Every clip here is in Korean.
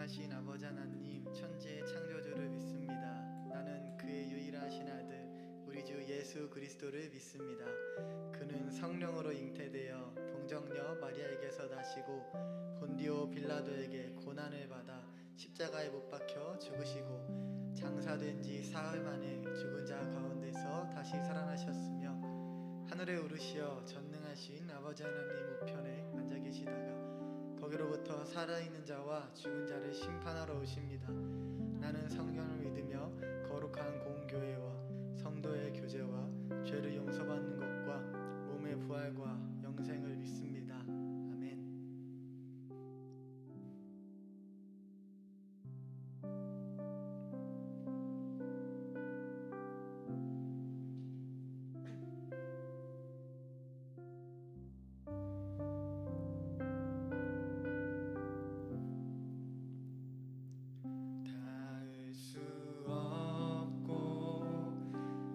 전능하신 아버지 하나님, 천지의 창조주를 믿습니다. 나는 그의 유일하신 아들 우리 주 예수 그리스도를 믿습니다. 그는 성령으로 잉태되어 동정녀 마리아에게서 나시고 본디오 빌라도에게 고난을 받아 십자가에 못 박혀 죽으시고 장사된 지 사흘 만에 죽은 자 가운데서 다시 살아나셨으며 하늘에 오르시어 전능하신 아버지 하나님 우편에 앉아 계시다가 거기로부터 살아있는 자와 죽은 자를 심판하러 오십니다. 나는 성경을 믿으며 거룩한 공교회와 성도의 교제와 죄를 용서받는 것과 몸의 부활과 영생을 믿습니다. 아멘. 닿을 수 없고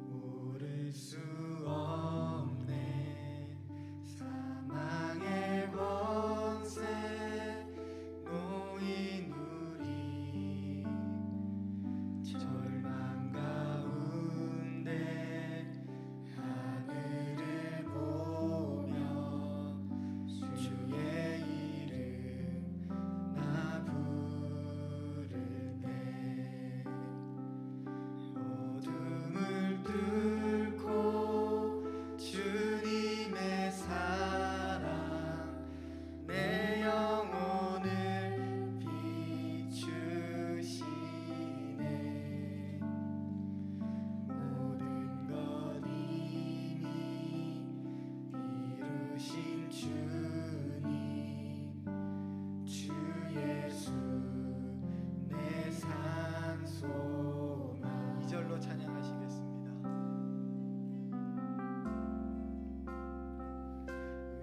오를 수 없네. 사망의 권세 놓인 우리 절망 가운데 하늘을 보며 주의 이름 나 부르네. 어둠을 뚫고 주님의 사랑 내 영혼을 비추시네. 모든 것 이미 이루신 주님, 주 예수 내 산소망. 2절로 찬양하시겠습니다.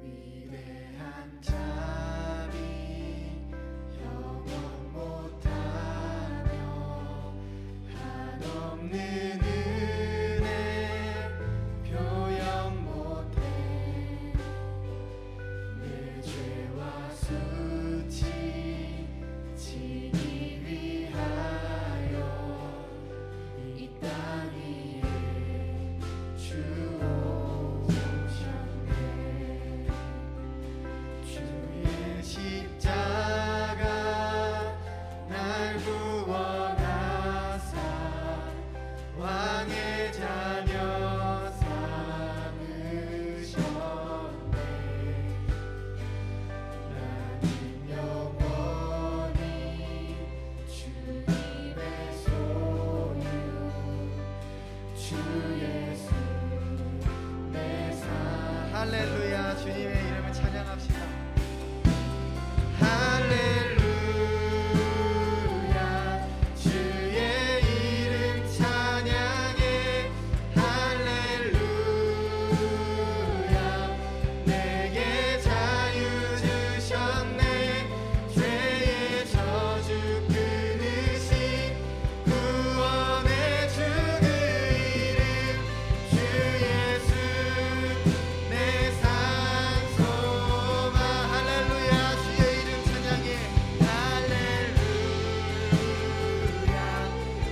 위대한 자비 영원 못하며 한없는 은혜 표현 못해. 내 죄와 수치 지기 위하여 이 땅 위에 주 오셨네. 주의 십자가 날 구원하사 왕의 자녀 삼으셨네. 나는 영원히 주님의 소유, 주 예수 내 사. 할렐루야. 주님의 이름을 찬양합시다. 할렐루야. 주의 이름 찬양해. 할렐루야. 내게 자유 주셨네. 죄의 저주 끊으신 구원의 주 그 이름 주 예수 내 산소망. 할렐루야. 주의 이름 찬양해. 할렐루야.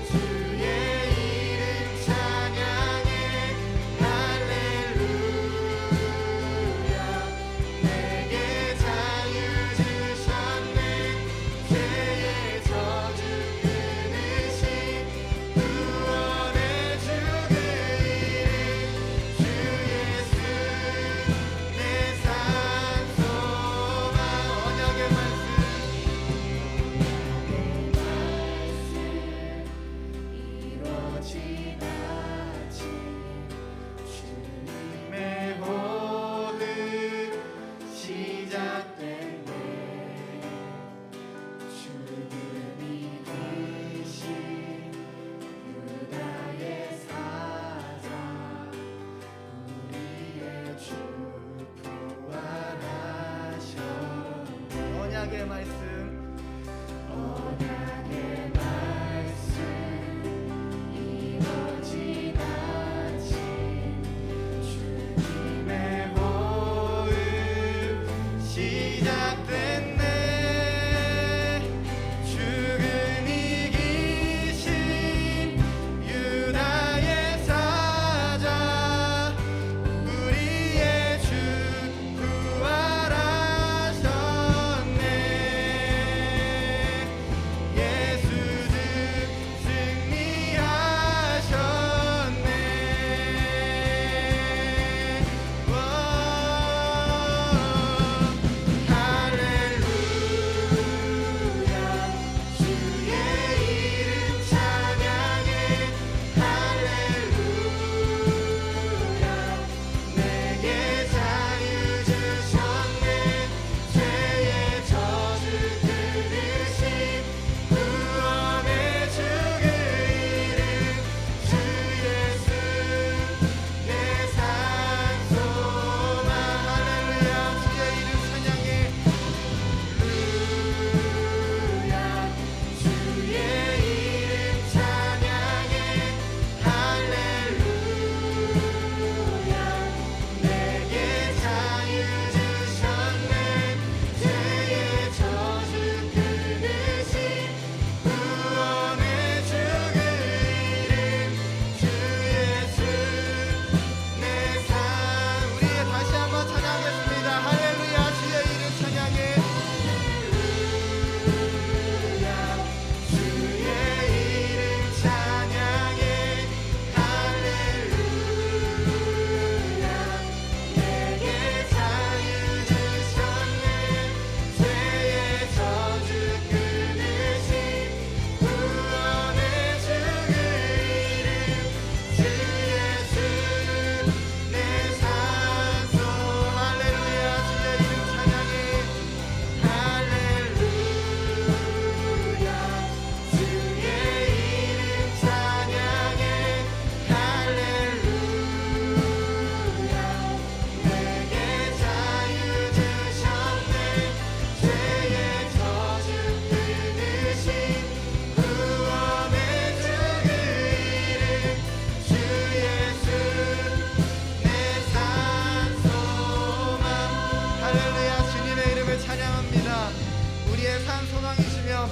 주의 이름 찬양해. 할렐루야. 내게 자유 주셨네. 죄의 저주 끊으신 구원의 주 그 이름 주 예수 내 산소망. 언약의 말씀 이루어지나치 주님의 호흡 시작됐네. 죽음이 되신 유다의 사자 우리의 주 부활하셨네. 언약의 말씀 언약의 말씀 이루어지나치 주님의 호흡 시작됐네. 주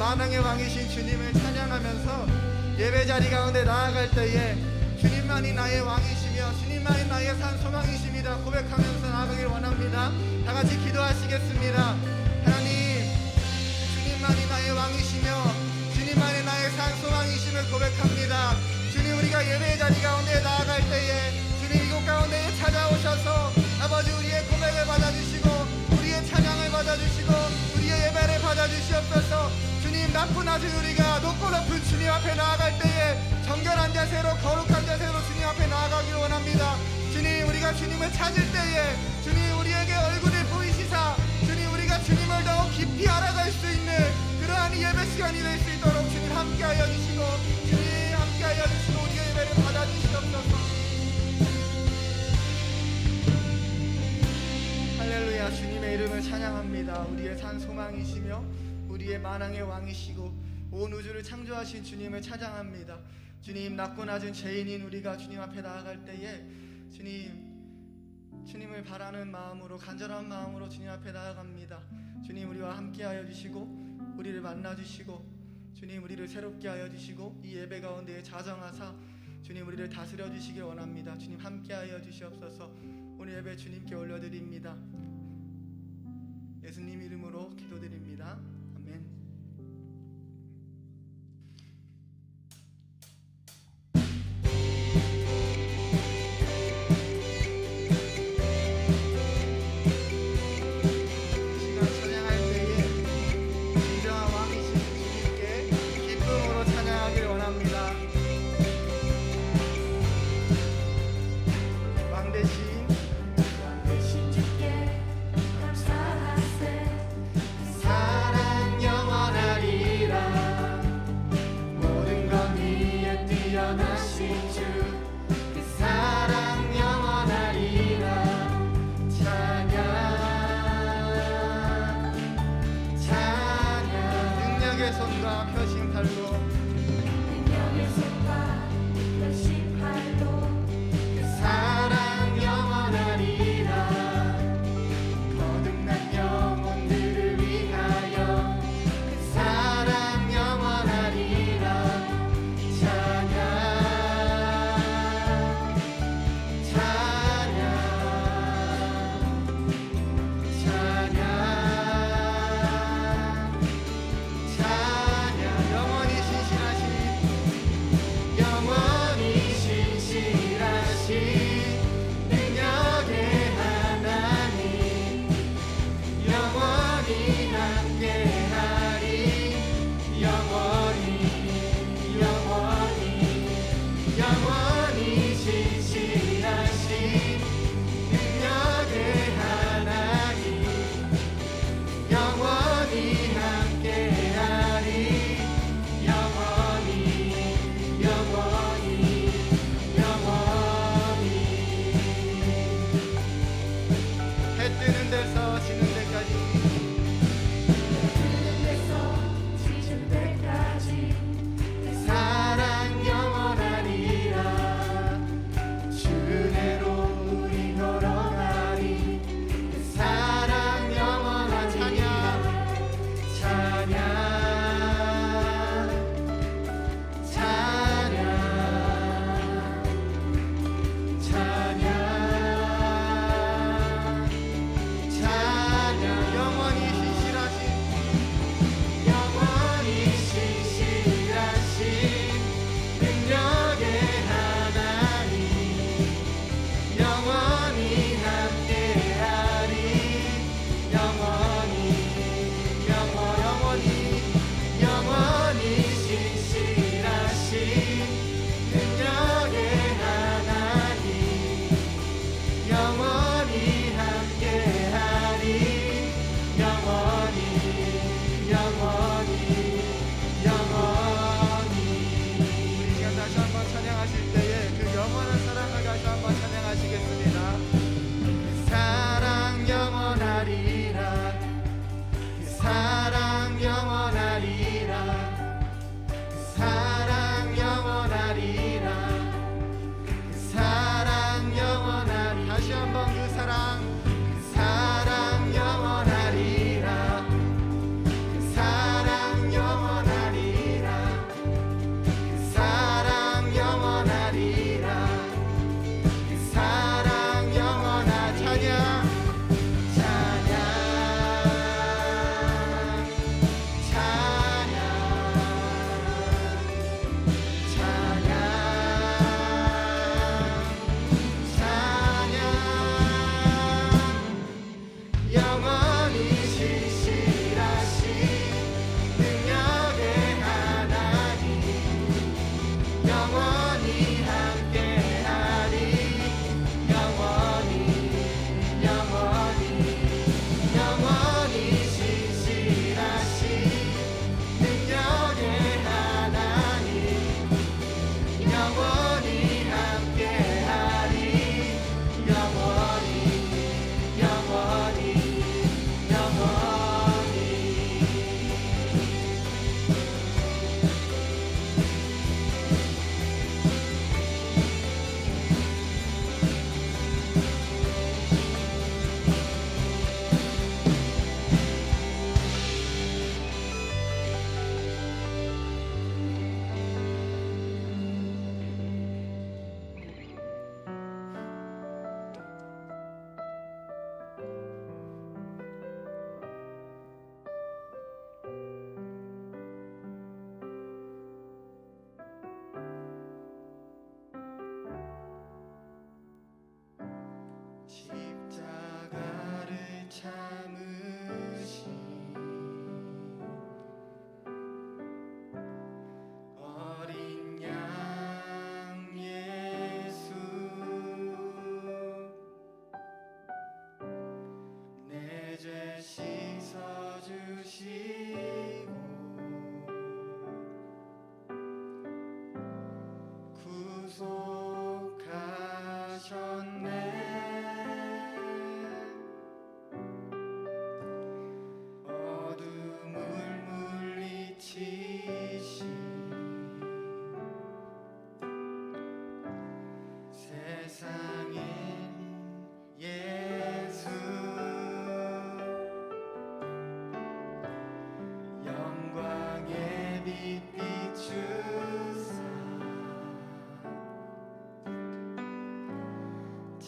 만왕의 왕이신 주님을 찬양하면서 예배 자리 가운데 나아갈 때에 주님만이 나의 왕이시며 주님만이 나의 산 소망이십니다 고백하면서 나아가길 원합니다. 다 같이 기도하시겠습니다. 하나님, 주님만이 나의 왕이시며 주님만이 나의 산 소망이심을 고백합니다. 주님, 우리가 예배 자리 가운데 나아갈 때에 주님 이곳 가운데에 찾아오셔서 아버지 우리의 고백을 받아주시고 우리의 찬양을 받아주시고 우리의 예배를 받아주시옵소서. 주님, 나쁜 아들 우리가 높고 높은 주님 앞에 나아갈 때에 정결한 자세로 거룩한 자세로 주님 앞에 나아가길 원합니다. 주님, 우리가 주님을 찾을 때에 주님 우리에게 얼굴을 보이시사 주님 우리가 주님을 더욱 깊이 알아갈 수 있는 그러한 예배 시간이 될 수 있도록 주님 함께하여 주시고 주님 함께하여 주시고 우리의 예배를 받아주시옵소서. 할렐루야. 주님의 이름을 찬양합니다. 우리의 산 소망이시며 우리의 만왕의 왕이시고 온 우주를 창조하신 주님을 찬양합니다. 주님, 낮고 낮은 죄인인 우리가 주님 앞에 나아갈 때에 주님을 바라는 마음으로 간절한 마음으로 주님 앞에 나아갑니다. 주님, 우리와 함께하여 주시고 우리를 만나주시고 주님 우리를 새롭게 하여 주시고 이 예배 가운데에 자정하사 주님 우리를 다스려 주시길 원합니다. 주님 함께하여 주시옵소서. 오늘 예배 주님께 올려드립니다. 예수님 이름으로 기도드립니다. 아멘. 왕 대신 주께 감사하세.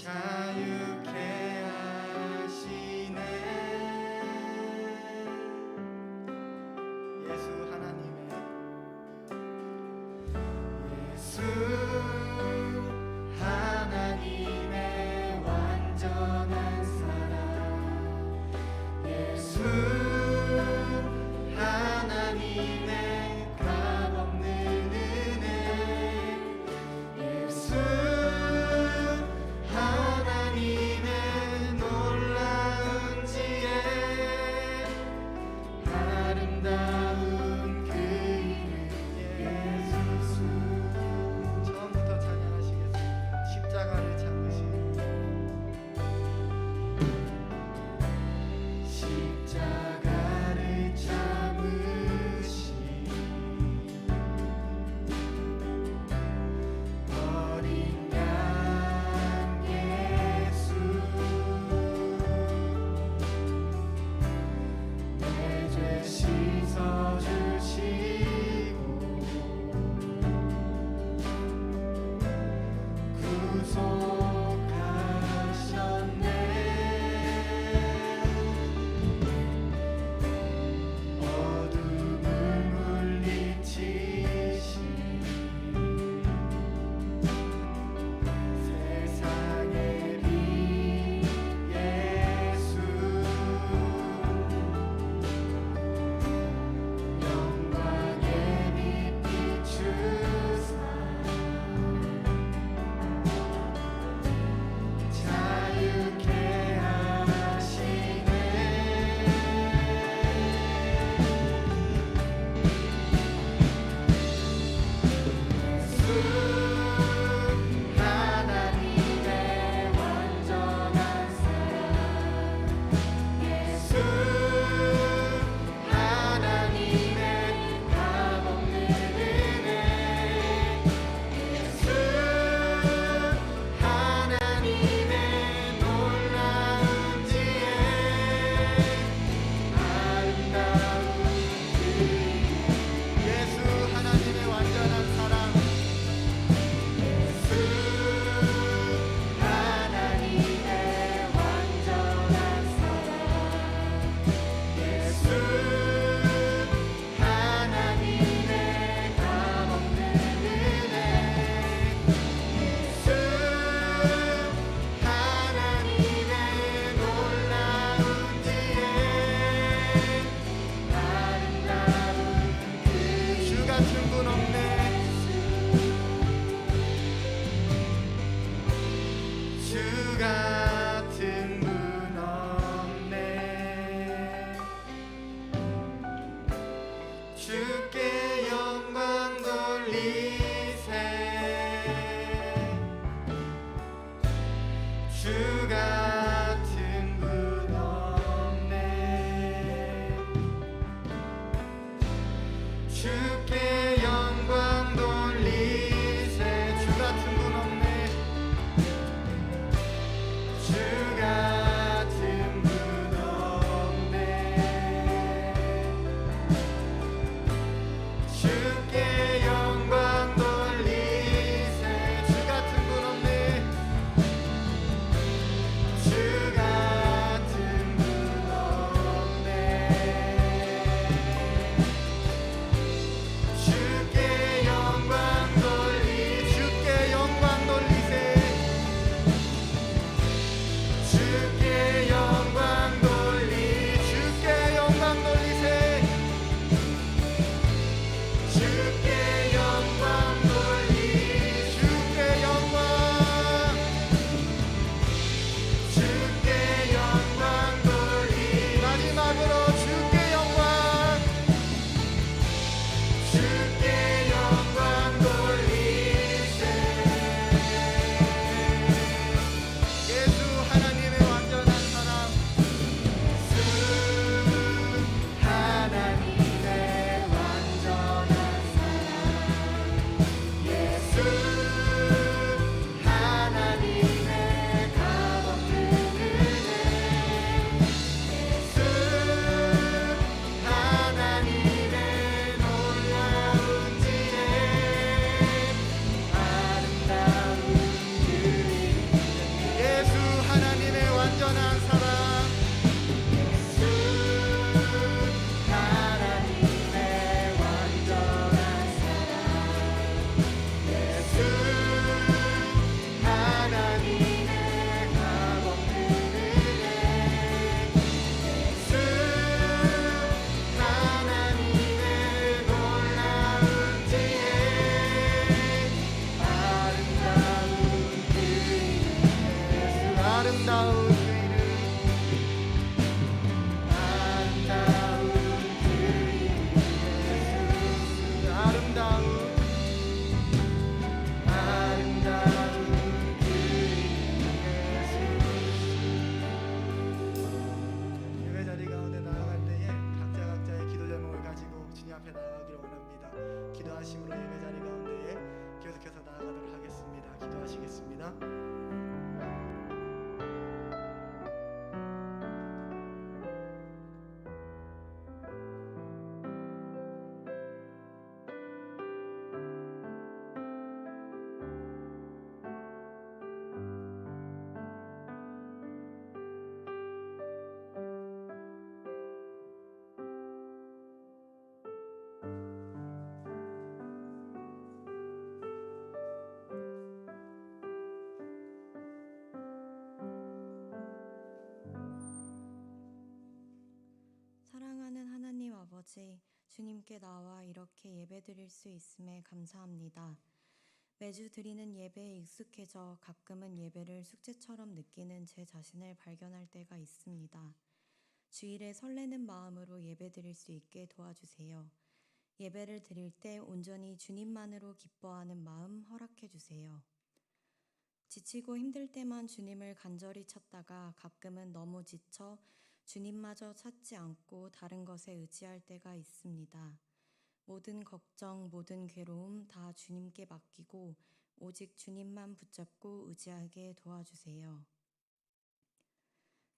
자유케 하시네. 예수 하나님의 완전한 사랑, 예수 하나님의 값없는 은혜, 예수 하나님의 놀라운 지혜, 아름다운 그 이름 예수. 처음부터 찬양하시겠습니다. 십자가를 참으신 어린 양 예수, 내 죄 씻어주시고 구속하셨네. 어둠을 물리치신 세상의 빛 예수, 영광의 빛 비추사 자유케 하시네. 예수 하나님의 완전한 사랑, 예수 하나님의 값없는 은혜, 예수 하나님의 놀라운 지혜, 아름다운 그 예수 하나님의 완전한 사랑, 예수 하나님의 완전한 사랑, 예수 하나님의 값없는 은혜, 예수 하나님의 놀라운 지혜, 아름다운 그 주 같은 분 없네. 주 같은 분 없네. 주께 영광 돌리세. 주 같은 분 없네. 주께 영광 돌리세. 주 같은 분 없네. 주 기도하심으로 예배 자리 가운데에 계속해서 나아가도록 하겠습니다. 기도하시겠습니다. 사랑하는 하나님 아버지, 주님께 나와 이렇게 예배드릴 수 있음에 감사합니다. 매주 드리는 예배에 익숙해져 가끔은 예배를 숙제처럼 느끼는 제 자신을 발견할 때가 있습니다. 주일에 설레는 마음으로 예배드릴 수 있게 도와주세요. 예배를 드릴 때 온전히 주님만으로 기뻐하는 마음 허락해 주세요. 지치고 힘들 때만 주님을 간절히 찾다가 가끔은 너무 지쳐 주님마저 찾지 않고 다른 것에 의지할 때가 있습니다. 모든 걱정, 모든 괴로움 다 주님께 맡기고 오직 주님만 붙잡고 의지하게 도와주세요.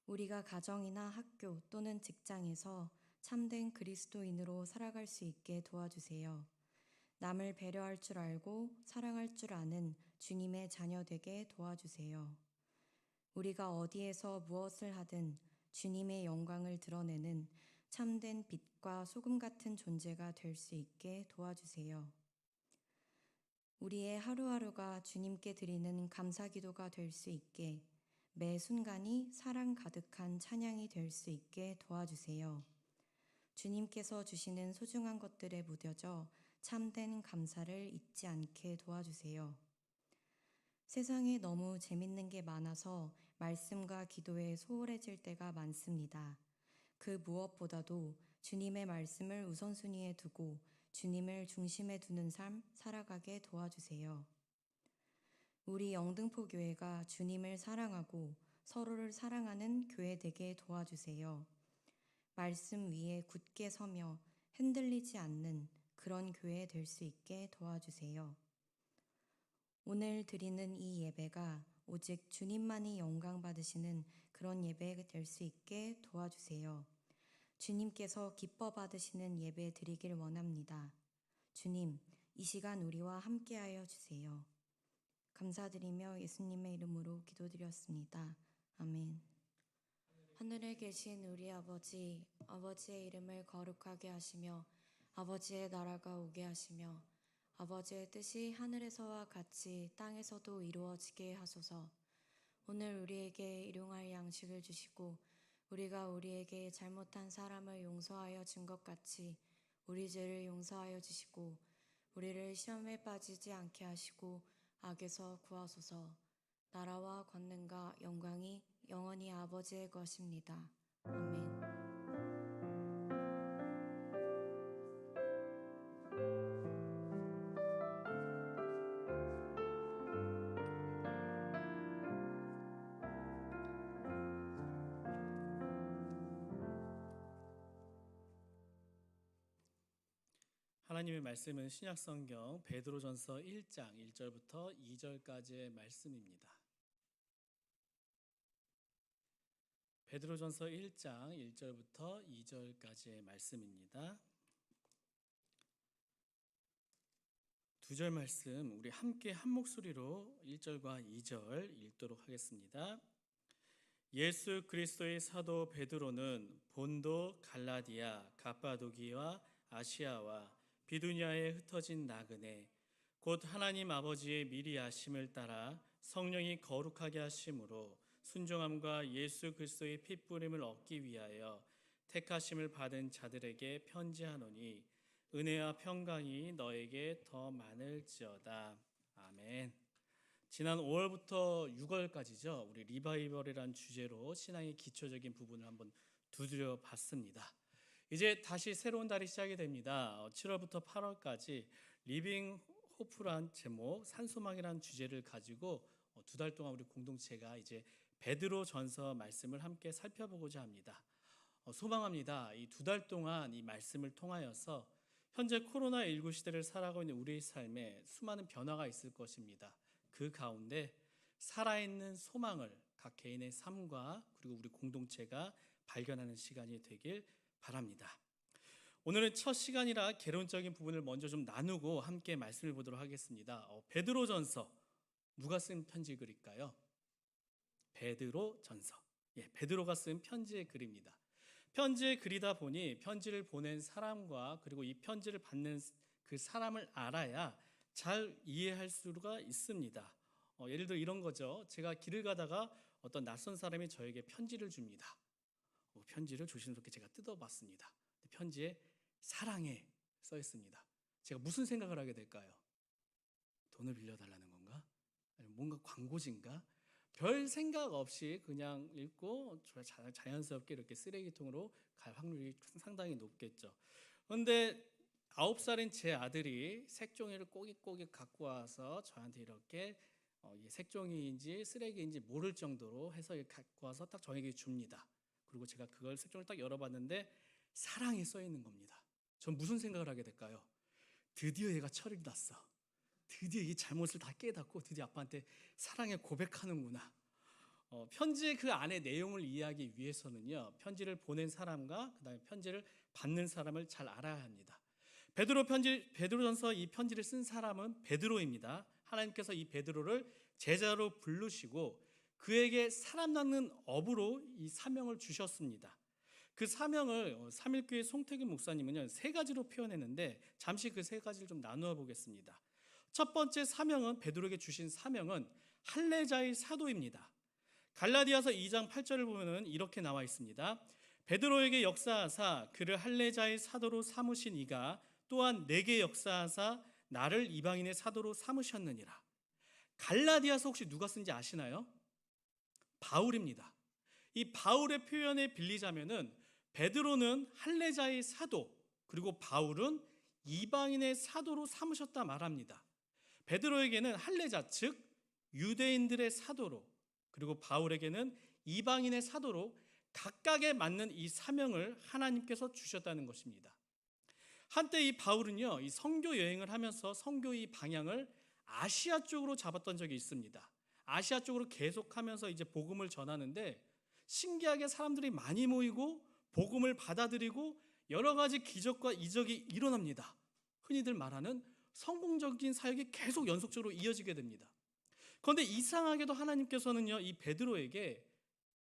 우리가 가정이나 학교 또는 직장에서 참된 그리스도인으로 살아갈 수 있게 도와주세요. 남을 배려할 줄 알고 사랑할 줄 아는 주님의 자녀 되게 도와주세요. 우리가 어디에서 무엇을 하든 주님의 영광을 드러내는 참된 빛과 소금 같은 존재가 될 수 있게 도와주세요. 우리의 하루하루가 주님께 드리는 감사기도가 될 수 있게 매 순간이 사랑 가득한 찬양이 될 수 있게 도와주세요. 주님께서 주시는 소중한 것들에 무뎌져 참된 감사를 잊지 않게 도와주세요. 세상에 너무 재밌는 게 많아서 말씀과 기도에 소홀해질 때가 많습니다. 그 무엇보다도 주님의 말씀을 우선순위에 두고 주님을 중심에 두는 삶 살아가게 도와주세요. 우리 영등포교회가 주님을 사랑하고 서로를 사랑하는 교회 되게 도와주세요. 말씀 위에 굳게 서며 흔들리지 않는 그런 교회 될 수 있게 도와주세요. 오늘 드리는 이 예배가 오직 주님만이 영광 받으시는 그런 예배 될 수 있게 도와주세요. 주님께서 기뻐 받으시는 예배 드리길 원합니다. 주님, 이 시간 우리와 함께하여 주세요. 감사드리며 예수님의 이름으로 기도드렸습니다. 아멘. 하늘에 계신 우리 아버지, 아버지의 이름을 거룩하게 하시며 아버지의 나라가 오게 하시며 아버지의 뜻이 하늘에서와 같이 땅에서도 이루어지게 하소서. 오늘 우리에게 일용할 양식을 주시고 우리가 우리에게 잘못한 사람을 용서하여 준 것 같이 우리 죄를 용서하여 주시고 우리를 시험에 빠지지 않게 하시고 악에서 구하소서. 나라와 권능과 영광이 영원히 아버지의 것입니다. 아멘. 하나님의 말씀은 신약성경 베드로전서 1장 1절부터 2절까지의 말씀입니다. 베드로전서 1장 1절부터 2절까지의 말씀입니다. 두 절 말씀 우리 함께 한 목소리로 1절과 2절 읽도록 하겠습니다. 예수 그리스도의 사도 베드로는 본도, 갈라디아, 갑바도기와 아시아와 비두냐에 흩어진 나그네 곧 하나님 아버지의 미리 아심을 따라 성령이 거룩하게 하심으로 순종함과 예수 그리스도의 핏부림을 얻기 위하여 택하심을 받은 자들에게 편지하노니 은혜와 평강이 너에게 더 많을지어다. 아멘. 지난 5월부터 6월까지죠. 우리 리바이벌이라는 주제로 신앙의 기초적인 부분을 한번 두드려 봤습니다. 이제 다시 새로운 달이 시작이 됩니다. 7월부터 8월까지 리빙 호프란 제목, 산소망이라는 주제를 가지고 2달 동안 우리 공동체가 이제 베드로 전서 말씀을 함께 살펴보고자 합니다. 소망합니다. 이 2달 동안 이 말씀을 통하여서 현재 코로나19 시대를 살아가고 있는 우리의 삶에 수많은 변화가 있을 것입니다. 그 가운데 살아있는 소망을 각 개인의 삶과 그리고 우리 공동체가 발견하는 시간이 되길 바랍니다. 오늘은 첫 시간이라 개론적인 부분을 먼저 좀 나누고 함께 말씀을 보도록 하겠습니다. 베드로전서, 누가 쓴 편지 글일까요? 베드로전서. 베드로가 쓴 편지의 글입니다. 편지의 글이다 보니 편지를 보낸 사람과 그리고 이 편지를 받는 그 사람을 알아야 잘 이해할 수가 있습니다. 예를 들어 이런 거죠. 제가 길을 가다가 어떤 낯선 사람이 저에게 편지를 줍니다. 편지를 조심스럽게 제가 뜯어봤습니다. 편지에 사랑해 써 있습니다. 제가 무슨 생각을 하게 될까요? 돈을 빌려달라는 건가? 아니면 뭔가 광고진가? 별 생각 없이 그냥 읽고 자연스럽게 이렇게 쓰레기통으로 갈 확률이 상당히 높겠죠. 그런데 9살인 제 아들이 색종이를 꼬깃꼬깃 갖고 와서 저한테 이렇게 색종이인지 쓰레기인지 모를 정도로 해서 갖고 와서 딱 저에게 줍니다. 그리고 제가 그걸 색종이를 딱 열어봤는데 사랑이 써 있는 겁니다. 전 무슨 생각을 하게 될까요? 드디어 얘가 철이 났어. 드디어 이 잘못을 다 깨닫고 드디어 아빠한테 사랑에 고백하는구나. 편지의 그 안에 내용을 이해하기 위해서는요, 편지를 보낸 사람과 그다음에 편지를 받는 사람을 잘 알아야 합니다. 베드로전서 이 편지를 쓴 사람은 베드로입니다. 하나님께서 이 베드로를 제자로 부르시고 그에게 사람 낳는 업으로 이 사명을 주셨습니다. 그 사명을 삼일교회 송태균 목사님은요 3가지로 표현했는데 잠시 그 3가지를 좀 나누어 보겠습니다. 첫 번째 사명은, 베드로에게 주신 사명은 할례자의 사도입니다. 갈라디아서 2장 8절을 보면은 이렇게 나와 있습니다. 베드로에게 역사하사 그를 할례자의 사도로 삼으신 이가 또한 내게 역사하사 나를 이방인의 사도로 삼으셨느니라. 갈라디아서 혹시 누가 쓴지 아시나요? 바울입니다. 이 바울의 표현에 빌리자면은 베드로는 할례자의 사도, 그리고 바울은 이방인의 사도로 삼으셨다 말합니다. 베드로에게는 할례자, 즉 유대인들의 사도로, 그리고 바울에게는 이방인의 사도로 각각에 맞는 이 사명을 하나님께서 주셨다는 것입니다. 한때 이 바울은요, 이 선교 여행을 하면서 선교의 방향을 아시아 쪽으로 잡았던 적이 있습니다. 아시아 쪽으로 계속하면서 이제 복음을 전하는데 신기하게 사람들이 많이 모이고 복음을 받아들이고 여러 가지 기적과 이적이 일어납니다. 흔히들 말하는 성공적인 사역이 계속 연속적으로 이어지게 됩니다. 그런데 이상하게도 하나님께서는요, 이 베드로에게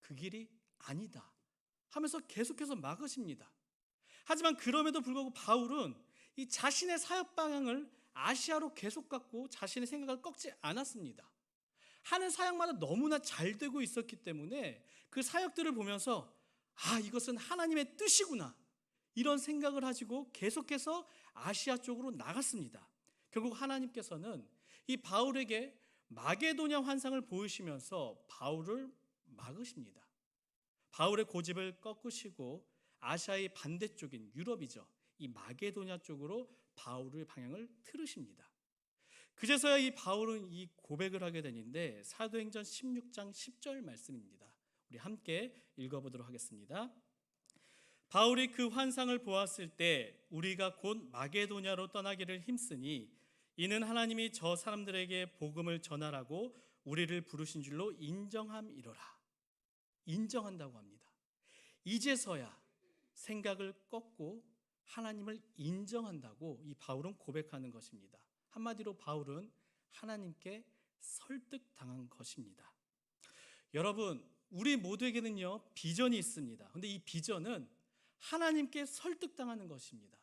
그 길이 아니다 하면서 계속해서 막으십니다. 하지만 그럼에도 불구하고 바울은 이 자신의 사역 방향을 아시아로 계속 갖고 자신의 생각을 꺾지 않았습니다. 하는 사역마다 너무나 잘 되고 있었기 때문에 그 사역들을 보면서 이것은 하나님의 뜻이구나, 이런 생각을 가지고 계속해서 아시아 쪽으로 나갔습니다. 결국 하나님께서는 이 바울에게 마게도냐 환상을 보이시면서 바울을 막으십니다. 바울의 고집을 꺾으시고 아시아의 반대쪽인 유럽이죠, 이 마게도냐 쪽으로 바울의 방향을 틀으십니다. 그제서야 이 바울은 이 고백을 하게 되는데 사도행전 16장 10절 말씀입니다. 우리 함께 읽어보도록 하겠습니다. 바울이 그 환상을 보았을 때 우리가 곧 마게도냐로 떠나기를 힘쓰니 이는 하나님이 저 사람들에게 복음을 전하라고 우리를 부르신 줄로 인정함이로라. 인정한다고 합니다. 이제서야 생각을 꺾고 하나님을 인정한다고 이 바울은 고백하는 것입니다. 한마디로 바울은 하나님께 설득당한 것입니다. 여러분, 우리 모두에게는요 비전이 있습니다. 그런데 이 비전은 하나님께 설득당하는 것입니다.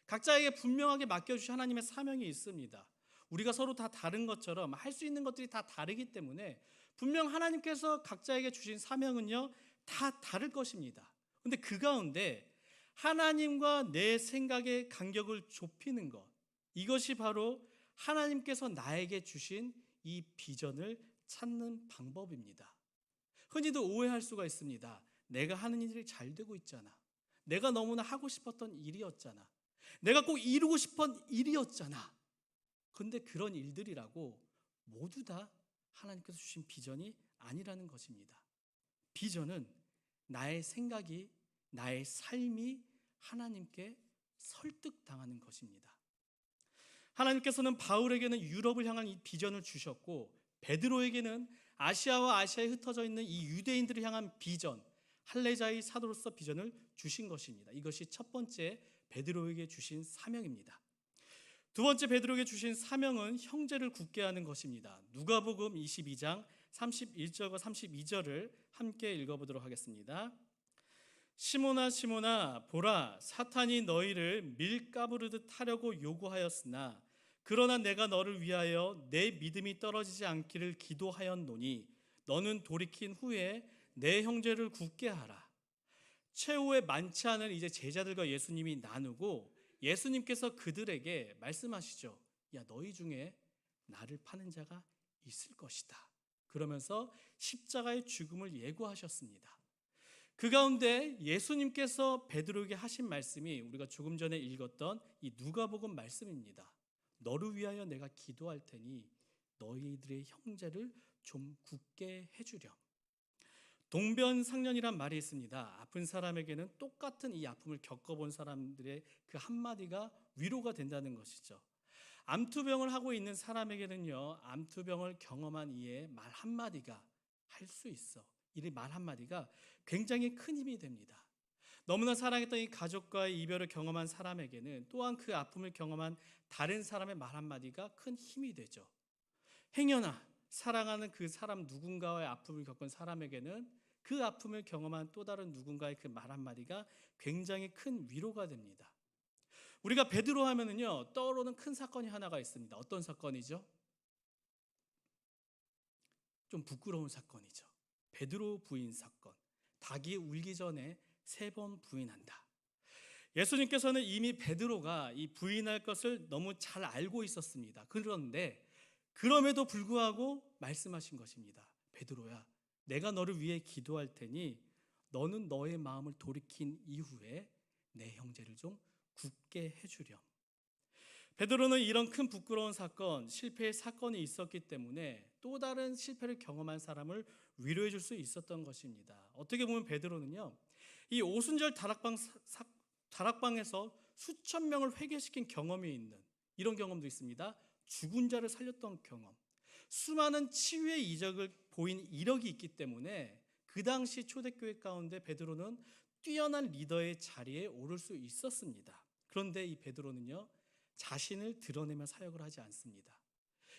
각자에게 분명하게 맡겨주신 하나님의 사명이 있습니다. 우리가 서로 다 다른 것처럼 할 수 있는 것들이 다 다르기 때문에 분명 하나님께서 각자에게 주신 사명은요 다 다를 것입니다. 그런데 그 가운데 하나님과 내 생각의 간격을 좁히는 것, 이것이 바로 하나님께서 나에게 주신 이 비전을 찾는 방법입니다. 흔히도 오해할 수가 있습니다. 내가 하는 일이 잘 되고 있잖아. 내가 너무나 하고 싶었던 일이었잖아. 내가 꼭 이루고 싶은 일이었잖아. 그런데 그런 일들이라고 모두 다 하나님께서 주신 비전이 아니라는 것입니다. 비전은 나의 생각이, 나의 삶이 하나님께 설득당하는 것입니다. 하나님께서는 바울에게는 유럽을 향한 이 비전을 주셨고, 베드로에게는 아시아와 아시아에 흩어져 있는 이 유대인들을 향한 비전, 할례자의 사도로서 비전을 주신 것입니다. 이것이 첫 번째 베드로에게 주신 사명입니다. 두 번째 베드로에게 주신 사명은 형제를 굳게 하는 것입니다. 누가복음 22장 31절과 32절을 함께 읽어보도록 하겠습니다. 시몬아 시몬아 보라 사탄이 너희를 밀가부르듯 하려고 요구하였으나 그러나 내가 너를 위하여 내 믿음이 떨어지지 않기를 기도하였노니 너는 돌이킨 후에 내 형제를 굳게 하라. 최후에 많지 않은 이제 제자들과 예수님이 나누고 예수님께서 그들에게 말씀하시죠. 야, 너희 중에 나를 파는 자가 있을 것이다. 그러면서 십자가의 죽음을 예고하셨습니다. 그 가운데 예수님께서 베드로에게 하신 말씀이 우리가 조금 전에 읽었던 이 누가복음 말씀입니다. 너를 위하여 내가 기도할 테니 너희들의 형제를 좀 굳게 해주렴. 동변상련이란 말이 있습니다. 아픈 사람에게는 똑같은 이 아픔을 겪어본 사람들의 그 한마디가 위로가 된다는 것이죠. 암투병을 하고 있는 사람에게는요, 암투병을 경험한 이의 말 한마디가 할 수 있어. 이 말 한마디가 굉장히 큰 힘이 됩니다. 너무나 사랑했던 이 가족과의 이별을 경험한 사람에게는 또한 그 아픔을 경험한 다른 사람의 말 한마디가 큰 힘이 되죠. 행여나 사랑하는 그 사람 누군가와의 아픔을 겪은 사람에게는 그 아픔을 경험한 또 다른 누군가의 그 말 한마디가 굉장히 큰 위로가 됩니다. 우리가 베드로 하면은요, 떠오르는 큰 사건이 하나가 있습니다. 어떤 사건이죠? 좀 부끄러운 사건이죠. 베드로 부인 사건. 닭이 울기 전에 3번 부인한다. 예수님께서는 이미 베드로가 이 부인할 것을 너무 잘 알고 있었습니다. 그런데 그럼에도 불구하고 말씀하신 것입니다. 베드로야, 내가 너를 위해 기도할 테니 너는 너의 마음을 돌이킨 이후에 내 형제를 좀 굳게 해주렴. 베드로는 이런 큰 부끄러운 사건, 실패의 사건이 있었기 때문에 또 다른 실패를 경험한 사람을 위로해 줄 수 있었던 것입니다. 어떻게 보면 베드로는요, 이 오순절 다락방에서 수천 명을 회개시킨 경험이 있는 이런 경험도 있습니다. 죽은 자를 살렸던 경험, 수많은 치유의 이적을 보인 이력이 있기 때문에 그 당시 초대교회 가운데 베드로는 뛰어난 리더의 자리에 오를 수 있었습니다. 그런데 이 베드로는요, 자신을 드러내며 사역을 하지 않습니다.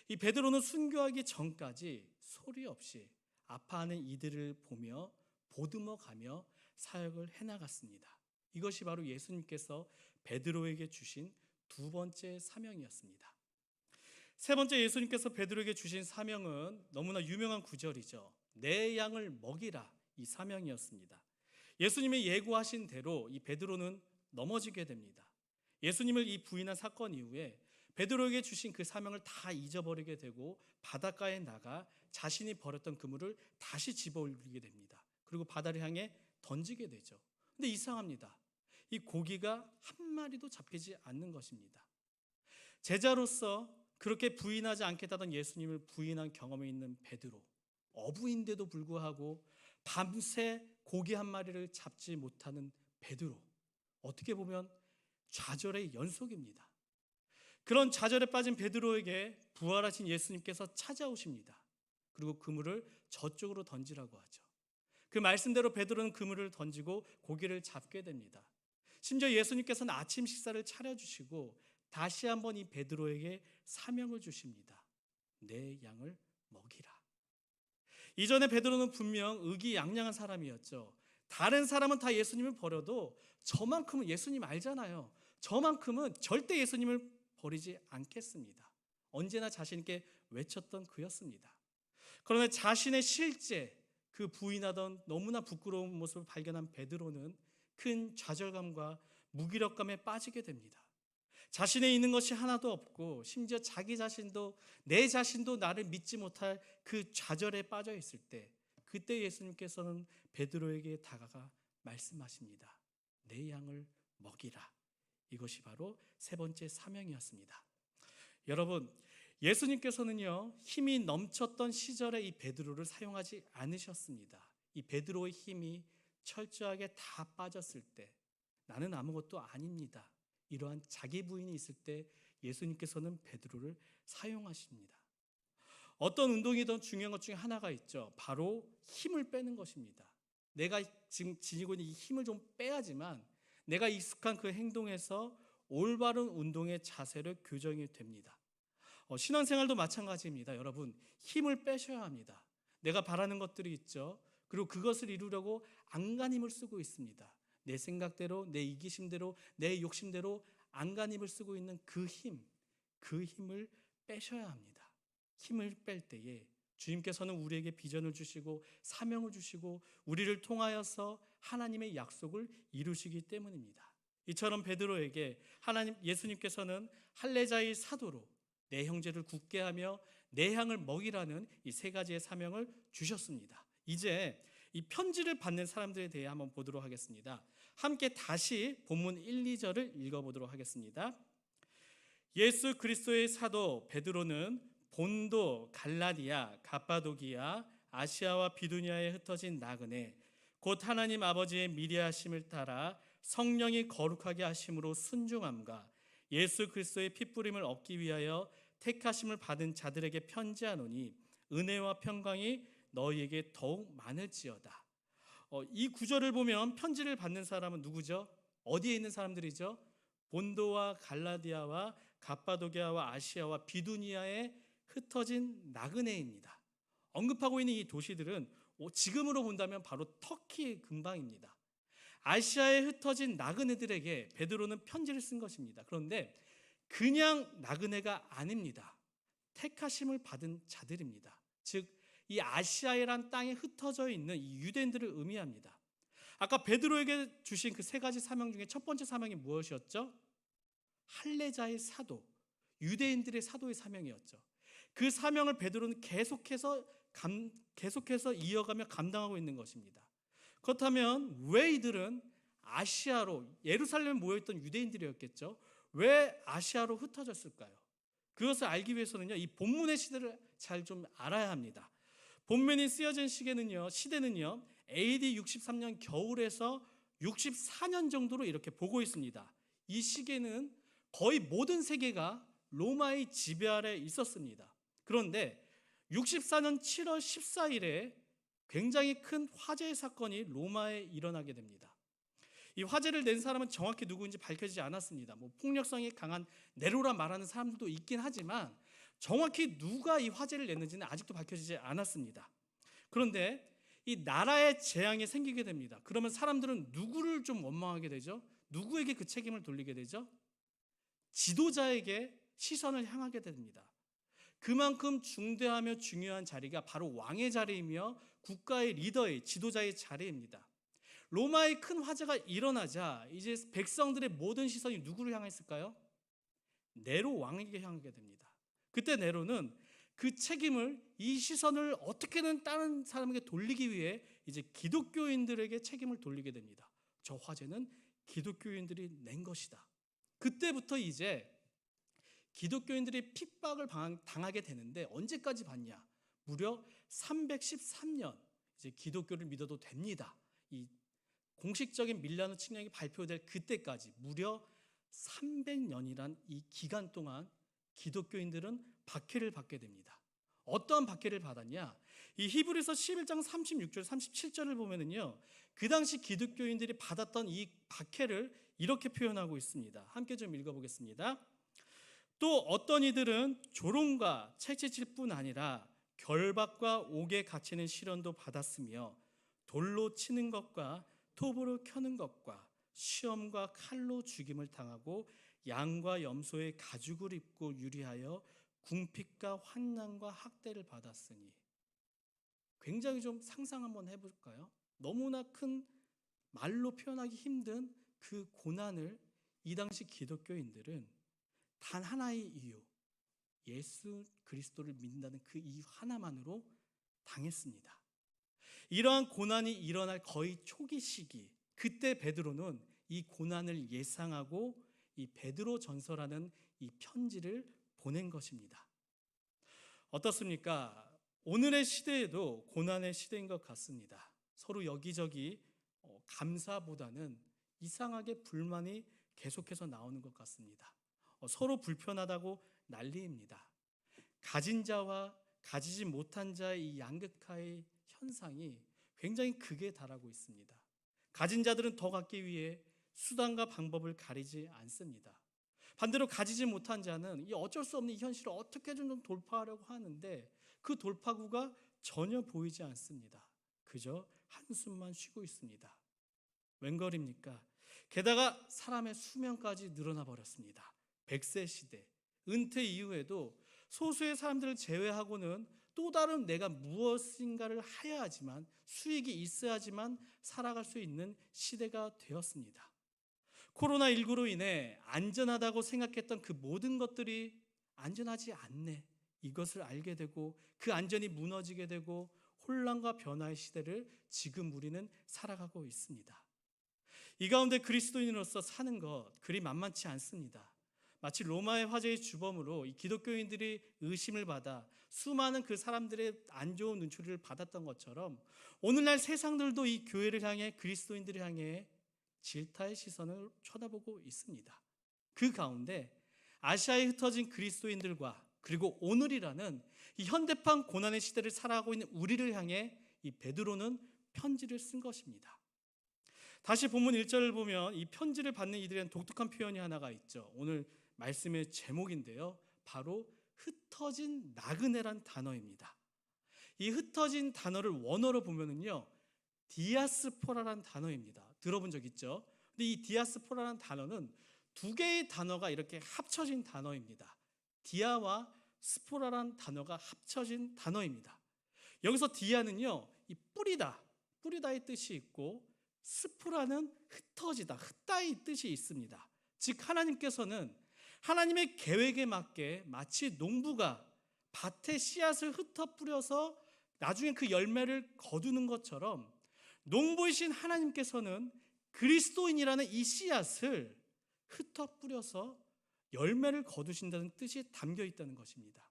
이 베드로는 순교하기 전까지 소리 없이 아파하는 이들을 보며 보듬어가며 사역을 해나갔습니다. 이것이 바로 예수님께서 베드로에게 주신 두 번째 사명이었습니다. 세 번째 예수님께서 베드로에게 주신 사명은 너무나 유명한 구절이죠. 내 양을 먹이라, 이 사명이었습니다. 예수님의 예고하신 대로 이 베드로는 넘어지게 됩니다. 예수님을 이 부인한 사건 이후에 베드로에게 주신 그 사명을 다 잊어버리게 되고 바닷가에 나가 자신이 버렸던 그물을 다시 집어올리게 됩니다. 그리고 바다를 향해 던지게 되죠. 근데 이상합니다. 이 고기가 한 마리도 잡히지 않는 것입니다. 제자로서 그렇게 부인하지 않겠다던 예수님을 부인한 경험이 있는 베드로, 어부인데도 불구하고 밤새 고기 한 마리를 잡지 못하는 베드로, 어떻게 보면 좌절의 연속입니다. 그런 좌절에 빠진 베드로에게 부활하신 예수님께서 찾아오십니다. 그리고 그물을 저쪽으로 던지라고 하죠. 그 말씀대로 베드로는 그물을 던지고 고기를 잡게 됩니다. 심지어 예수님께서는 아침 식사를 차려주시고 다시 한번 이 베드로에게 사명을 주십니다. 내 양을 먹이라. 이전에 베드로는 분명 의기양양한 사람이었죠. 다른 사람은 다 예수님을 버려도 저만큼은 예수님 알잖아요. 저만큼은 절대 예수님을 버리지 않겠습니다. 언제나 자신있게 외쳤던 그였습니다. 그러나 자신의 실제 그 부인하던 너무나 부끄러운 모습을 발견한 베드로는 큰 좌절감과 무기력감에 빠지게 됩니다. 자신에 있는 것이 하나도 없고 심지어 자기 자신도 내 자신도 나를 믿지 못할 그 좌절에 빠져 있을 때, 그때 예수님께서는 베드로에게 다가가 말씀하십니다. 내 양을 먹이라. 이것이 바로 세 번째 사명이었습니다. 여러분, 예수님께서는요, 힘이 넘쳤던 시절에 이 베드로를 사용하지 않으셨습니다. 이 베드로의 힘이 철저하게 다 빠졌을 때, 나는 아무것도 아닙니다, 이러한 자기 부인이 있을 때 예수님께서는 베드로를 사용하십니다. 어떤 운동이든 중요한 것 중에 하나가 있죠. 바로 힘을 빼는 것입니다. 내가 지금 지니고 있는 이 힘을 좀 빼야지만 내가 익숙한 그 행동에서 올바른 운동의 자세를 교정이 됩니다. 신앙생활도 마찬가지입니다. 여러분, 힘을 빼셔야 합니다. 내가 바라는 것들이 있죠. 그리고 그것을 이루려고 안간힘을 쓰고 있습니다. 내 생각대로, 내 이기심대로, 내 욕심대로 안간힘을 쓰고 있는 그 힘을 빼셔야 합니다. 힘을 뺄 때에 주님께서는 우리에게 비전을 주시고 사명을 주시고 우리를 통하여서 하나님의 약속을 이루시기 때문입니다. 이처럼 베드로에게 예수님께서는 할례자의 사도로 내 형제를 굳게 하며 내 양을 먹이라는 이 세 가지의 사명을 주셨습니다. 이제 이 편지를 받는 사람들에 대해 한번 보도록 하겠습니다. 함께 다시 본문 1, 2절을 읽어보도록 하겠습니다. 예수 그리스도의 사도 베드로는 본도, 갈라디아, 갑바도기아, 아시아와 비두니아에 흩어진 나그네, 곧 하나님 아버지의 미리하심을 따라 성령이 거룩하게 하심으로 순종함과 예수 그리스도의 핏부림을 얻기 위하여 택하심을 받은 자들에게 편지하노니 은혜와 평강이 너희에게 더욱 많을지어다. 이 구절을 보면 편지를 받는 사람은 누구죠? 어디에 있는 사람들이죠? 본도와 갈라디아와 갑바도기아와 아시아와 비두니아에 흩어진 나그네입니다. 언급하고 있는 이 도시들은 지금으로 본다면 바로 터키 근방입니다. 아시아에 흩어진 나그네들에게 베드로는 편지를 쓴 것입니다. 그런데 그냥 나그네가 아닙니다. 택하심을 받은 자들입니다. 즉, 이 아시아이란 땅에 흩어져 있는 이 유대인들을 의미합니다. 아까 베드로에게 주신 그 세 가지 사명 중에 첫 번째 사명이 무엇이었죠? 할례자의 사도, 유대인들의 사도의 사명이었죠. 그 사명을 베드로는 계속해서 이어가며 감당하고 있는 것입니다. 그렇다면 왜 이들은 아시아로, 예루살렘에 모여있던 유대인들이었겠죠, 왜 아시아로 흩어졌을까요? 그것을 알기 위해서는요, 이 본문의 시대를 잘 좀 알아야 합니다. 본문이 쓰여진 시대는요 AD 63년 겨울에서 64년 정도로 이렇게 보고 있습니다. 이 시기에는 거의 모든 세계가 로마의 지배 아래 있었습니다. 그런데 64년 7월 14일에 굉장히 큰 화재의 사건이 로마에 일어나게 됩니다. 이 화재를 낸 사람은 정확히 누구인지 밝혀지지 않았습니다. 폭력성이 강한 네로라 말하는 사람들도 있긴 하지만 정확히 누가 이 화재를 냈는지는 아직도 밝혀지지 않았습니다. 그런데 이 나라의 재앙이 생기게 됩니다. 그러면 사람들은 누구를 좀 원망하게 되죠? 누구에게 그 책임을 돌리게 되죠? 지도자에게 시선을 향하게 됩니다. 그만큼 중대하며 중요한 자리가 바로 왕의 자리이며 국가의 리더의, 지도자의 자리입니다. 로마의 큰 화재가 일어나자 이제 백성들의 모든 시선이 누구를 향했을까요? 네로 왕에게 향하게 됩니다. 그때 네로는 그 책임을, 이 시선을 어떻게든 다른 사람에게 돌리기 위해 이제 기독교인들에게 책임을 돌리게 됩니다. 저 화재는 기독교인들이 낸 것이다. 그때부터 이제 기독교인들이 핍박을 당하게 되는데 언제까지 받냐? 무려 313년 이제 기독교를 믿어도 됩니다. 이 공식적인 밀라노 칙령이 발표될 그때까지 무려 300년이란 이 기간 동안 기독교인들은 박해를 받게 됩니다. 어떠한 박해를 받았냐? 이 히브리서 11장 36절 37절을 보면은요, 그 당시 기독교인들이 받았던 이 박해를 이렇게 표현하고 있습니다. 함께 좀 읽어보겠습니다. 또 어떤 이들은 조롱과 채찍질 뿐 아니라 결박과 옥에 갇히는 시련도 받았으며 돌로 치는 것과 톱으로 켜는 것과 시험과 칼로 죽임을 당하고 양과 염소의 가죽을 입고 유리하여 궁핍과 환난과 학대를 받았으니. 굉장히 좀 상상 한번 해볼까요? 너무나 큰, 말로 표현하기 힘든 그 고난을 이 당시 기독교인들은 단 하나의 이유, 예수 그리스도를 믿는다는 그 이유 하나만으로 당했습니다. 이러한 고난이 일어날 거의 초기 시기, 그때 베드로는 이 고난을 예상하고 이 베드로 전서라는 이 편지를 보낸 것입니다. 어떻습니까? 오늘의 시대에도 고난의 시대인 것 같습니다. 서로 여기저기 감사보다는 이상하게 불만이 계속해서 나오는 것 같습니다. 서로 불편하다고 난리입니다. 가진 자와 가지지 못한 자의 이 양극화의 현상이 굉장히 극에 달하고 있습니다. 가진 자들은 더 갖기 위해 수단과 방법을 가리지 않습니다. 반대로 가지지 못한 자는 이 어쩔 수 없는 이 현실을 어떻게든 좀 돌파하려고 하는데 그 돌파구가 전혀 보이지 않습니다. 그저 한숨만 쉬고 있습니다. 웬걸입니까? 게다가 사람의 수명까지 늘어나 버렸습니다. 100세 시대, 은퇴 이후에도 소수의 사람들을 제외하고는 또 다른 내가 무엇인가를 해야 하지만, 수익이 있어야지만 살아갈 수 있는 시대가 되었습니다. 코로나19로 인해 안전하다고 생각했던 그 모든 것들이 안전하지 않네, 이것을 알게 되고 그 안전이 무너지게 되고 혼란과 변화의 시대를 지금 우리는 살아가고 있습니다. 이 가운데 그리스도인으로서 사는 것 그리 만만치 않습니다. 마치 로마의 화재의 주범으로 이 기독교인들이 의심을 받아 수많은 그 사람들의 안 좋은 눈초리를 받았던 것처럼 오늘날 세상들도 이 교회를 향해, 그리스도인들을 향해 질타의 시선을 쳐다보고 있습니다. 그 가운데 아시아에 흩어진 그리스도인들과 그리고 오늘이라는 이 현대판 고난의 시대를 살아가고 있는 우리를 향해 이 베드로는 편지를 쓴 것입니다. 다시 본문 1절을 보면 이 편지를 받는 이들에는 독특한 표현이 하나가 있죠. 오늘 말씀의 제목인데요, 바로 흩어진 나그네란 단어입니다. 이 흩어진 단어를 원어로 보면은요, 디아스포라란 단어입니다. 들어본 적 있죠? 근데 이 디아스포라란 단어는 두 개의 단어가 이렇게 합쳐진 단어입니다. 디아와 스포라란 단어가 합쳐진 단어입니다. 여기서 디아는요, 이 뿌리다의 뜻이 있고, 스포라는 흩어지다, 흩다의 뜻이 있습니다. 즉 하나님께서는 하나님의 계획에 맞게 마치 농부가 밭에 씨앗을 흩어 뿌려서 나중에 그 열매를 거두는 것처럼 농부이신 하나님께서는 그리스도인이라는 이 씨앗을 흩어 뿌려서 열매를 거두신다는 뜻이 담겨 있다는 것입니다.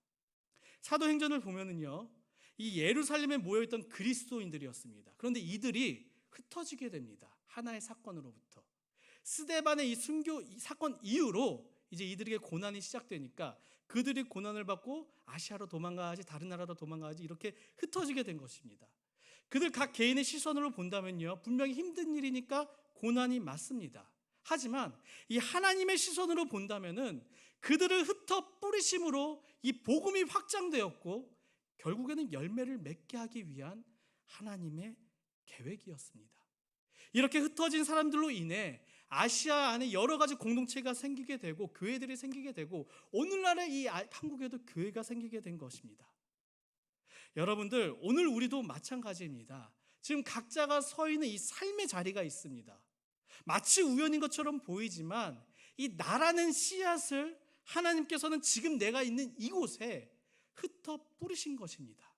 사도행전을 보면은요, 이 예루살렘에 모여있던 그리스도인들이었습니다. 그런데 이들이 흩어지게 됩니다. 하나의 사건으로부터. 스데반의 이 순교 사건 이후로 이제 이들에게 고난이 시작되니까 그들이 고난을 받고 아시아로 도망가야지, 다른 나라로 도망가야지, 이렇게 흩어지게 된 것입니다. 그들 각 개인의 시선으로 본다면요, 분명히 힘든 일이니까 고난이 맞습니다. 하지만 이 하나님의 시선으로 본다면은 그들을 흩어 뿌리심으로 이 복음이 확장되었고 결국에는 열매를 맺게 하기 위한 하나님의 계획이었습니다. 이렇게 흩어진 사람들로 인해 아시아 안에 여러 가지 공동체가 생기게 되고 교회들이 생기게 되고 오늘날의 이 한국에도 교회가 생기게 된 것입니다. 여러분들, 오늘 우리도 마찬가지입니다. 지금 각자가 서 있는 이 삶의 자리가 있습니다. 마치 우연인 것처럼 보이지만 이 나라는 씨앗을 하나님께서는 지금 내가 있는 이곳에 흩어 뿌리신 것입니다.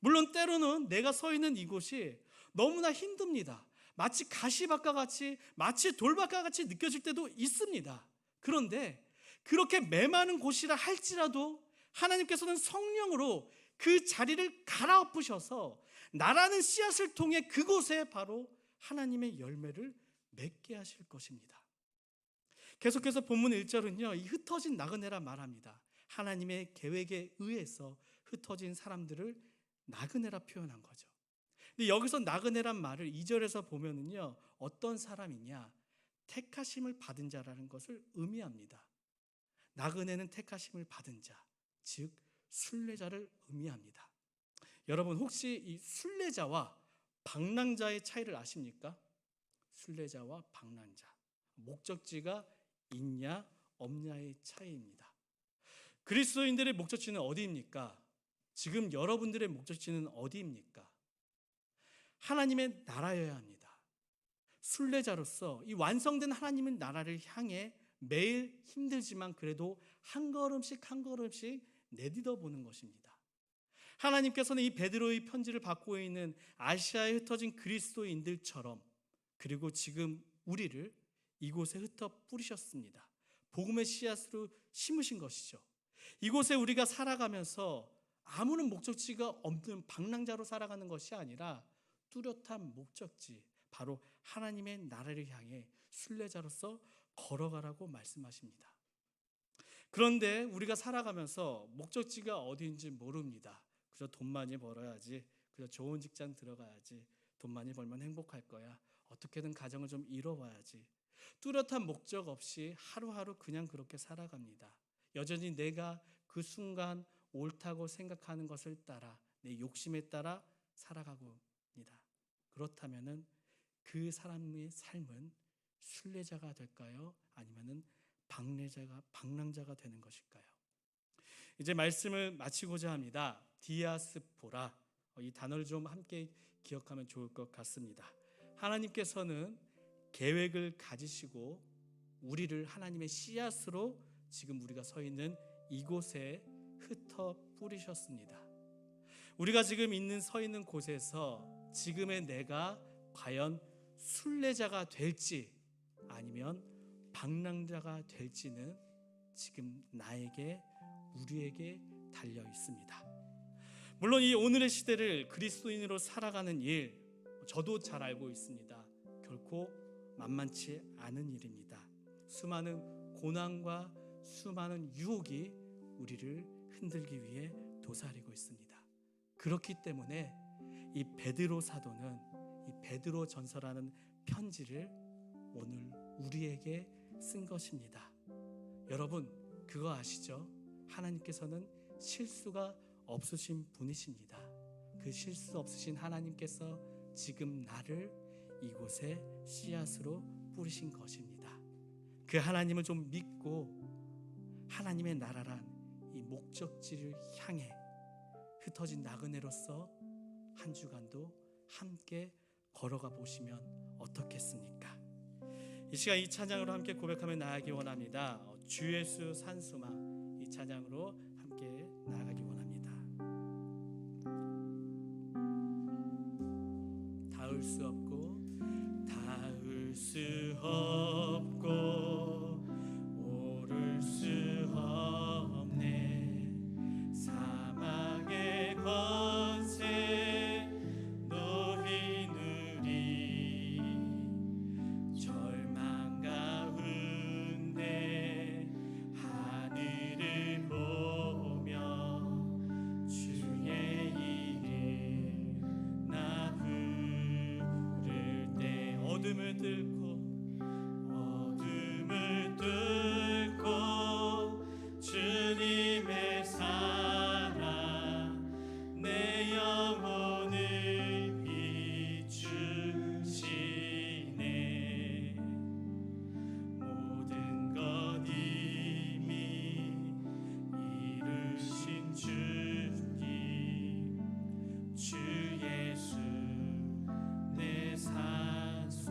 물론 때로는 내가 서 있는 이곳이 너무나 힘듭니다. 마치 가시밭과 같이, 마치 돌밭과 같이 느껴질 때도 있습니다. 그런데 그렇게 메마른 곳이라 할지라도 하나님께서는 성령으로 그 자리를 갈아엎으셔서 나라는 씨앗을 통해 그곳에 바로 하나님의 열매를 맺게 하실 것입니다. 계속해서 본문 1절은요, 이 흩어진 나그네라 말합니다. 하나님의 계획에 의해서 흩어진 사람들을 나그네라 표현한 거죠. 근데 여기서 나그네란 말을 2절에서 보면은요, 어떤 사람이냐, 택하심을 받은 자라는 것을 의미합니다. 나그네는 택하심을 받은 자, 즉 순례자를 의미합니다. 여러분, 혹시 이 순례자와 방랑자의 차이를 아십니까? 순례자와 방랑자, 목적지가 있냐 없냐의 차이입니다. 그리스도인들의 목적지는 어디입니까? 지금 여러분들의 목적지는 어디입니까? 하나님의 나라여야 합니다. 순례자로서 이 완성된 하나님의 나라를 향해 매일 힘들지만 그래도 한 걸음씩 한 걸음씩 내딛어 보는 것입니다. 하나님께서는 이 베드로의 편지를 받고 있는 아시아에 흩어진 그리스도인들처럼 그리고 지금 우리를 이곳에 흩어 뿌리셨습니다. 복음의 씨앗으로 심으신 것이죠. 이곳에 우리가 살아가면서 아무런 목적지가 없는 방랑자로 살아가는 것이 아니라 뚜렷한 목적지, 바로 하나님의 나라를 향해 순례자로서 걸어가라고 말씀하십니다. 그런데 우리가 살아가면서 목적지가 어디인지 모릅니다. 그저 돈 많이 벌어야지, 그저 좋은 직장 들어가야지, 돈 많이 벌면 행복할 거야, 어떻게든 가정을 좀 이뤄봐야지. 뚜렷한 목적 없이 하루하루 그냥 그렇게 살아갑니다. 여전히 내가 그 순간 옳다고 생각하는 것을 따라, 내 욕심에 따라 살아가고 있습니다. 그렇다면은 그 사람의 삶은 순례자가 될까요? 아니면은 방랑자가 되는 것일까요? 이제 말씀을 마치고자 합니다. 디아스포라, 이 단어를 좀 함께 기억하면 좋을 것 같습니다. 하나님께서는 계획을 가지시고 우리를 하나님의 씨앗으로 지금 우리가 서 있는 이곳에 흩어 뿌리셨습니다. 우리가 지금 서 있는 곳에서 지금의 내가 과연 순례자가 될지 아니면 방랑자가 될지는 지금 나에게, 우리에게 달려 있습니다. 물론 이 오늘의 시대를 그리스도인으로 살아가는 일, 저도 잘 알고 있습니다. 결코 만만치 않은 일입니다. 수많은 고난과 수많은 유혹이 우리를 흔들기 위해 도사리고 있습니다. 그렇기 때문에 이 베드로 사도는 이 베드로 전서라는 편지를 오늘 우리에게 쓴 것입니다. 여러분, 그거 아시죠? 하나님께서는 실수가 없으신 분이십니다. 그 실수 없으신 하나님께서 지금 나를 이곳에 씨앗으로 뿌리신 것입니다. 그 하나님을 좀 믿고 하나님의 나라란 이 목적지를 향해 흩어진 나그네로서 한 주간도 함께 걸어가 보시면 어떻겠습니까? 이 시간 이 찬양으로 함께 고백하며 나아가기 원합니다. 주 예수 산수마, 이 찬양으로 함께 나아가기 원합니다. 닿을 수 없고 오를 수 없네. 사망의 권세 너희 누리 절망 가운데 하늘을 보며 주의 이름 나 부를 때 어둠을 뚫고 주님의 사랑 내 영혼을 비추시네. 모든 것 이미 이루신 주님 주 예수 내 산소망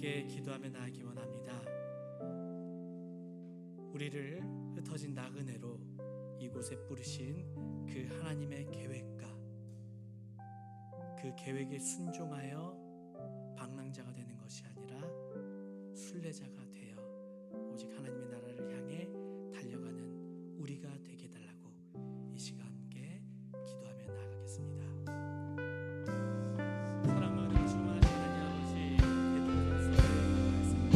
함께 기도하며 나아가기 원합니다. 우리를 흩어진 나그네로 이곳에 부르신 그 하나님의 계획과 그 계획에 순종하여 방랑자가 되는 것이 아니라 순례자가 되어 오직 하나님의 나라를 향해 달려가는 우리가 되게 해달라고 이 시간 함께 기도하며 나아가겠습니다. 사랑하는 주만 하나님 아버지, 베드로전서 말씀드렸습니다.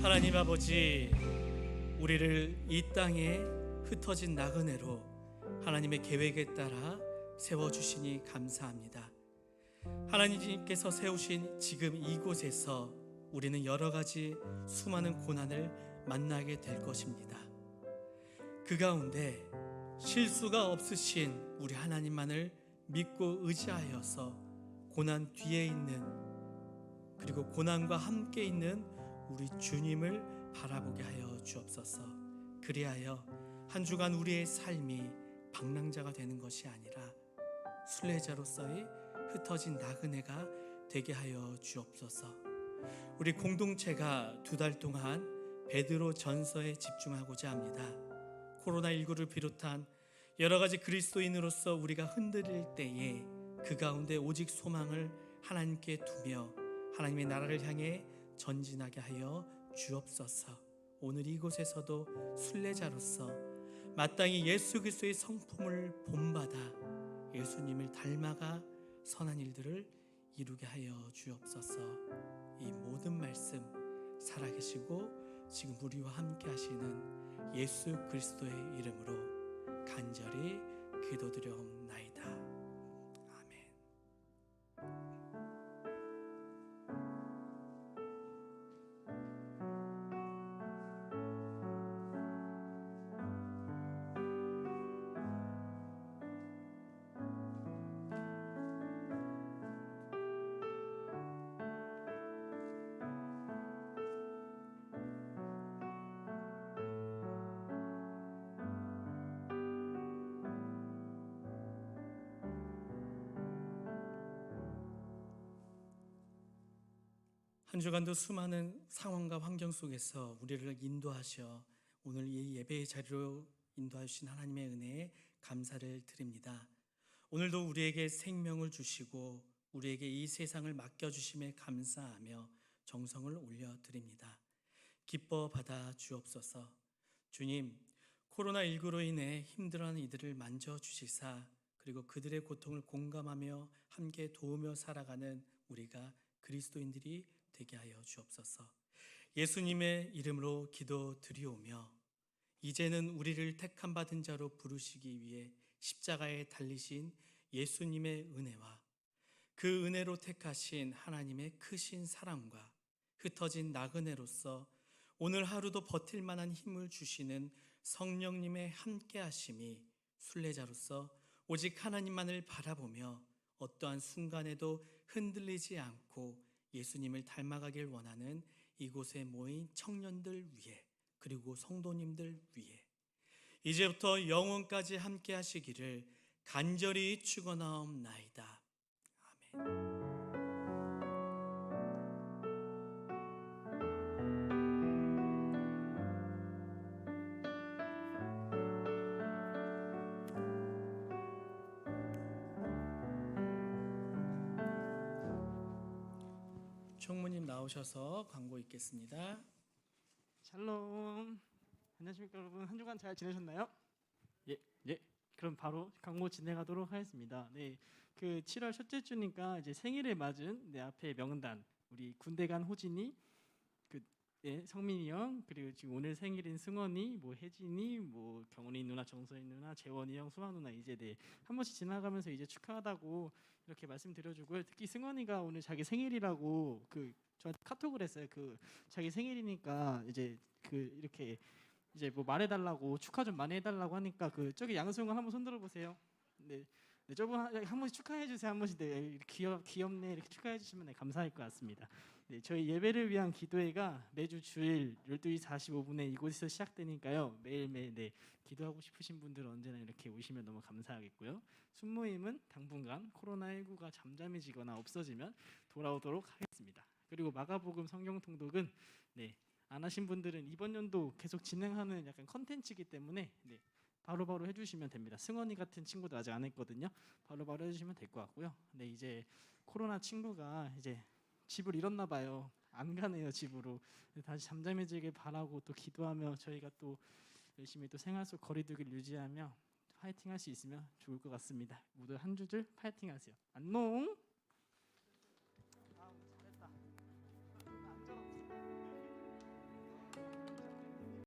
하나님 아버지, 우리를 이 땅에 흩어진 나그네로 하나님의 계획에 따라 세워주시니 감사합니다. 하나님께서 세우신 지금 이곳에서 우리는 여러 가지 수많은 고난을 만나게 될 것입니다. 그 가운데 실수가 없으신 우리 하나님만을 믿고 의지하여서 고난 뒤에 있는, 그리고 고난과 함께 있는 우리 주님을 바라보게 하여 주옵소서. 그리하여 한 주간 우리의 삶이 방랑자가 되는 것이 아니라 순례자로서의 흩어진 나그네가 되게 하여 주옵소서. 우리 공동체가 2달 동안 베드로 전서에 집중하고자 합니다. 코로나19를 비롯한 여러 가지 그리스도인으로서 우리가 흔들릴 때에 그 가운데 오직 소망을 하나님께 두며 하나님의 나라를 향해 전진하게 하여 주옵소서. 오늘 이곳에서도 순례자로서 마땅히 예수 그리스도의 성품을 본받아 예수님을 닮아가 선한 일들을 이루게 하여 주옵소서. 이 모든 말씀 살아계시고 지금 우리와 함께 하시는 예수 그리스도의 이름으로 간절히 기도드려옵나이다. 아멘. 한 주간도 수많은 상황과 환경 속에서 우리를 인도하셔 오늘 이 예배의 자리로 인도하신 하나님의 은혜에 감사를 드립니다. 오늘도 우리에게 생명을 주시고 우리에게 이 세상을 맡겨주심에 감사하며 정성을 올려드립니다. 기뻐 받아 주옵소서. 주님, 코로나19로 인해 힘들어하는 이들을 만져주시사 그리고 그들의 고통을 공감하며 함께 도우며 살아가는 우리가 그리스도인들이 되게 하여 주옵소서. 예수님의 이름으로 기도드리오며 이제는 우리를 택함 받은 자로 부르시기 위해 십자가에 달리신 예수님의 은혜와 그 은혜로 택하신 하나님의 크신 사랑과 흩어진 나그네로서 오늘 하루도 버틸 만한 힘을 주시는 성령님의 함께 하심이 순례자로서 오직 하나님만을 바라보며 어떠한 순간에도 흔들리지 않고 예수님을 닮아가길 원하는 이곳에 모인 청년들 위해, 그리고 성도님들 위해 이제부터 영원까지 함께 하시기를 간절히 축원하옵나이다. 아멘. 총무님 나오셔서 광고 읽겠습니다. 샬롬. 안녕하십니까 여러분. 한 주간 잘 지내셨나요? 예. 그럼 바로 광고 진행하도록 하겠습니다. 네, 그 7월 첫째 주니까 이제 생일을 맞은 내 앞에 명단 우리 군대 간 호진이, 성민이 형, 그리고 지금 오늘 생일인 승원이, 뭐 혜진이, 뭐 경훈이 누나, 정서희 누나, 재원이 형, 수아 누나 이제 한 번씩 지나가면서 이제 축하하다고 이렇게 말씀드려주고요. 특히 승원이가 오늘 자기 생일이라고 저한테 카톡을 했어요. 자기 생일이니까 이제 이렇게 이제 뭐 말해달라고, 축하 좀 많이 해달라고 하니까 저기 양수형 한번 손들어 보세요. 네, 저분 한 번씩 축하해 주세요. 한 번씩. 네, 귀엽네 이렇게 축하해 주시면 감사할 것 같습니다. 네, 저희 예배를 위한 기도회가 매주 주일 12시 45분에 이곳에서 시작되니까요. 매일매일 기도하고 싶으신 분들은 언제나 이렇게 오시면 너무 감사하겠고요. 순모임은 당분간 코로나19가 잠잠해지거나 없어지면 돌아오도록 하겠습니다. 그리고 마가복음 성경 통독은 안 하신 분들은 이번 연도 계속 진행하는 약간 컨텐츠이기 때문에 바로바로 해주시면 됩니다. 승원이 같은 친구도 아직 안 했거든요. 바로바로 해주시면 될 것 같고요. 이제 코로나 친구가 이제 집을 잃었나 봐요. 안 가네요 집으로. 다시 잠잠해지길 바라고 또 기도하며 저희가 또 열심히 또 생활 속 거리두기를 유지하며 파이팅 할 수 있으면 좋을 것 같습니다. 모두 한 주들 파이팅 하세요. 안녕.